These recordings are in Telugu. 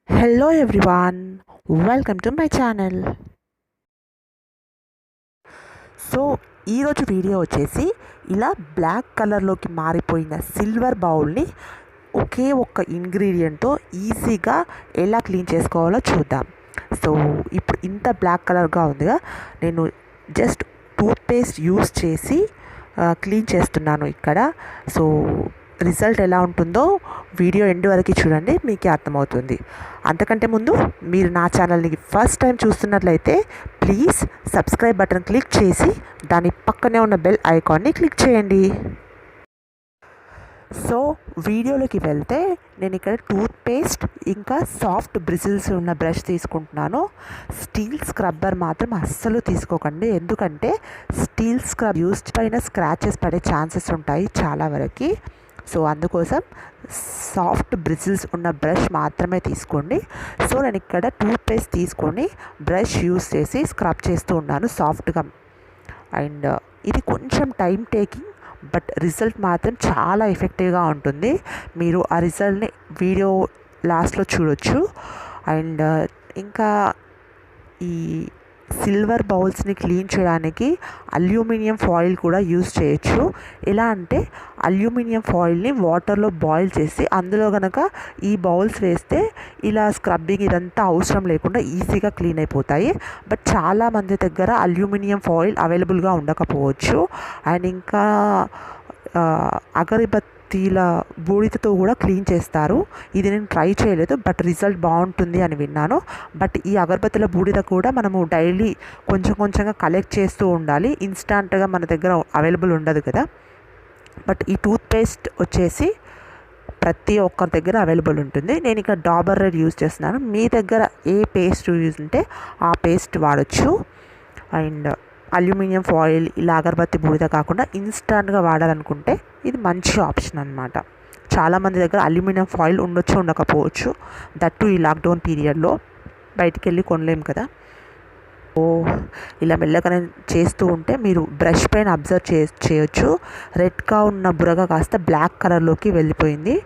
Hello everyone, welcome to my channel. So ఈరోజు వీడియో వచ్చేసి ఇలా బ్లాక్ కలర్లోకి మారిపోయిన సిల్వర్ బౌల్ని ఒకే ఒక్క ఇంగ్రీడియంట్తో ఈజీగా ఎలా క్లీన్ చేసుకోవాలో చూద్దాం. సో ఇప్పుడు ఇంత బ్లాక్ కలర్గా ఉందిగా, నేను జస్ట్ టూత్పేస్ట్ యూస్ చేసి క్లీన్ చేస్తున్నాను ఇక్కడ. సో రిజల్ట్ ఎలా ఉంటుందో వీడియో ఎండ్ వరకు చూడండి, మీకే అర్థమవుతుంది. అంతకంటే ముందు మీరు నా ఛానల్ని ఫస్ట్ టైం చూస్తున్నట్లయితే ప్లీజ్ సబ్స్క్రైబ్ బటన్ క్లిక్ చేసి దాని పక్కనే ఉన్న బెల్ ఐకాన్ని క్లిక్ చేయండి. సో వీడియోలోకి వెళ్తే నేను ఇక్కడ టూత్పేస్ట్ ఇంకా సాఫ్ట్ బ్రిజిల్స్ ఉన్న బ్రష్ తీసుకుంటున్నాను. స్టీల్ స్క్రబ్బర్ మాత్రం అస్సలు తీసుకోకండి, ఎందుకంటే స్టీల్ స్క్రబ్ యూస్ పైన స్క్రాచెస్ పడే ఛాన్సెస్ ఉంటాయి చాలా వరకు. సో అందుకోసం సాఫ్ట్ బ్రిజిల్స్ ఉన్న బ్రష్ మాత్రమే తీసుకోండి. సో నేను ఇక్కడ టూత్పేస్ట్ తీసుకొని బ్రష్ యూస్ చేసి స్క్రబ్ చేస్తూ ఉన్నాను సాఫ్ట్గా. అండ్ ఇది కొంచెం టైం టేకింగ్, బట్ రిజల్ట్ మాత్రం చాలా ఎఫెక్టివ్గా ఉంటుంది. మీరు ఆ రిజల్ట్ని వీడియో లాస్ట్లో చూడొచ్చు. అండ్ ఇంకా ఈ సిల్వర్ బౌల్స్ని క్లీన్ చేయడానికి అల్యూమినియం ఫాయిల్ కూడా యూస్ చేయొచ్చు. ఎలా అంటే అల్యూమినియం ఫాయిల్ని వాటర్లో బాయిల్ చేసి అందులో కనుక ఈ బౌల్స్ వేస్తే ఇలా స్క్రబ్బింగ్ ఇదంతా అవసరం లేకుండా ఈజీగా క్లీన్ అయిపోతాయి. బట్ చాలామంది దగ్గర అల్యూమినియం ఫాయిల్ అవైలబుల్గా ఉండకపోవచ్చు. అండ్ ఇంకా అగరబత్తీల బూడిదతో కూడా క్లీన్ చేస్తారు. ఇది నేను ట్రై చేయలేదు, బట్ రిజల్ట్ బాగుంటుంది అని విన్నాను. బట్ ఈ అగరబత్తీల బూడిద కూడా మనము డైలీ కొంచెం కొంచెంగా కలెక్ట్ చేస్తూ ఉండాలి, ఇన్స్టాంట్గా మన దగ్గర అవైలబుల్ ఉండదు కదా. బట్ ఈ టూత్పేస్ట్ వచ్చేసి ప్రతి ఒక్కరి దగ్గర అవైలబుల్ ఉంటుంది. నేను ఇక్కడ డాబర్ రెడ్ యూజ్ చేస్తున్నాను. మీ దగ్గర ఏ పేస్ట్ యూజ్ ఉంటే ఆ పేస్ట్ వాడచ్చు. అండ్ అల్యూమినియం ఫాయిల్ ఇలా అగరబత్తి బూడిద కాకుండా ఇన్స్టాంట్గా వాడాలనుకుంటే ఇది మంచి ఆప్షన్ అనమాట. చాలామంది దగ్గర అల్యూమినియం ఫాయిల్ ఉండొచ్చు, ఉండకపోవచ్చు. దట్టు ఈ లాక్డౌన్ పీరియడ్లో బయటికి వెళ్ళి కొనలేము కదా. ఓ ఇలా మెల్లగా చేస్తూ ఉంటే మీరు బ్రష్ పైన అబ్జర్వ్ చేయొచ్చు, రెడ్గా ఉన్న బురగ కాస్త బ్లాక్ కలర్లోకి వెళ్ళిపోయింది.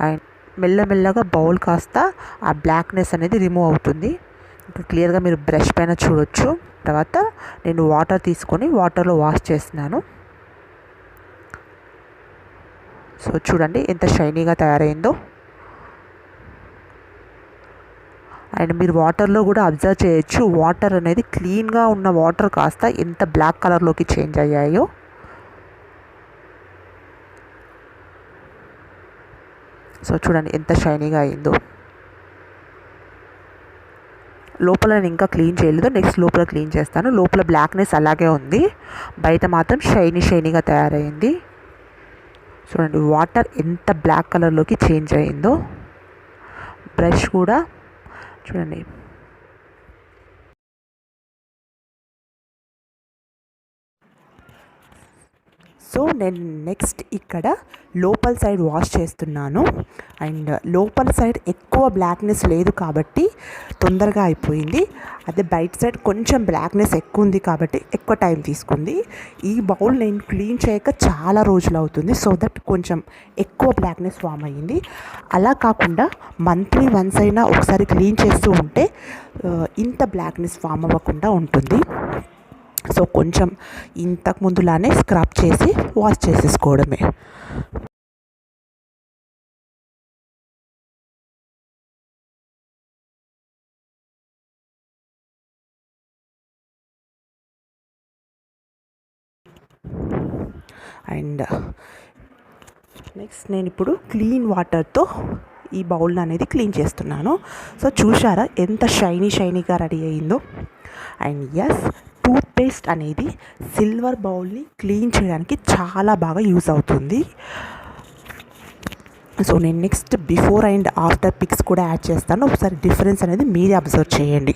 అండ్ మెల్లమెల్లగా బౌల్ కాస్త ఆ బ్లాక్నెస్ అనేది రిమూవ్ అవుతుంది. ఇంకా క్లియర్గా మీరు బ్రష్ పైన చూడొచ్చు. తర్వాత నేను వాటర్ తీసుకొని వాటర్లో వాష్ చేస్తున్నాను. సో చూడండి ఎంత షైనీగా తయారైందో. అండ్ మీరు వాటర్లో కూడా అబ్జర్వ్ చేయొచ్చు, వాటర్ అనేది క్లీన్గా ఉన్న వాటర్ కాస్త ఎంత బ్లాక్ కలర్లోకి చేంజ్ అయ్యాయో. సో చూడండి ఎంత షైనీగా అయిందో. లోపల నేను ఇంకా క్లీన్ చేయలేదు, నెక్స్ట్ లోపల క్లీన్ చేస్తాను. లోపల బ్లాక్నెస్ అలాగే ఉంది, బయట మాత్రం షైనీగా తయారైంది. చూడండి వాటర్ ఎంత బ్లాక్ కలర్లోకి చేంజ్ అయిందో. బ్రష్ కూడా చూడండి. సో నేను నెక్స్ట్ ఇక్కడ లోపల సైడ్ వాష్ చేస్తున్నాను. అండ్ లోపల సైడ్ ఎక్కువ బ్లాక్నెస్ లేదు కాబట్టి తొందరగా అయిపోయింది. అదే బయట సైడ్ కొంచెం బ్లాక్నెస్ ఎక్కువ ఉంది కాబట్టి ఎక్కువ టైం తీసుకుంది. ఈ బౌల్ నేను క్లీన్ చేయక చాలా రోజులు అవుతుంది, సో దట్ కొంచెం ఎక్కువ బ్లాక్నెస్ ఫామ్ అయ్యింది. అలా కాకుండా మంత్లీ వన్స్ అయినా ఒకసారి క్లీన్ చేస్తూ ఉంటే ఇంత బ్లాక్నెస్ ఫామ్ అవ్వకుండా ఉంటుంది. సో కొంచెం ఇంతకు ముందులానే స్క్రబ్ చేసి వాష్ చేసేసుకోవడమే. అండ్ నెక్స్ట్ నేను ఇప్పుడు క్లీన్ వాటర్తో ఈ బౌల్ అనేది క్లీన్ చేస్తున్నాను. సో చూసారా ఎంత షైనీగా రెడీ అయిందో. అండ్ ఎస్, టూత్పేస్ట్ అనేది సిల్వర్ బౌల్ని క్లీన్ చేయడానికి చాలా బాగా యూజ్ అవుతుంది. సో నేను next before and after pics కూడా యాడ్ చేస్తాను, ఒకసారి డిఫరెన్స్ అనేది మీరే అబ్జర్వ్ చేయండి.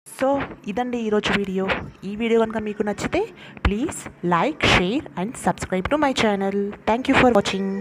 సో ఇదండి ఈరోజు వీడియో. ఈ వీడియో కనుక మీకు నచ్చితే please like, share and subscribe to my channel. Thank you for watching.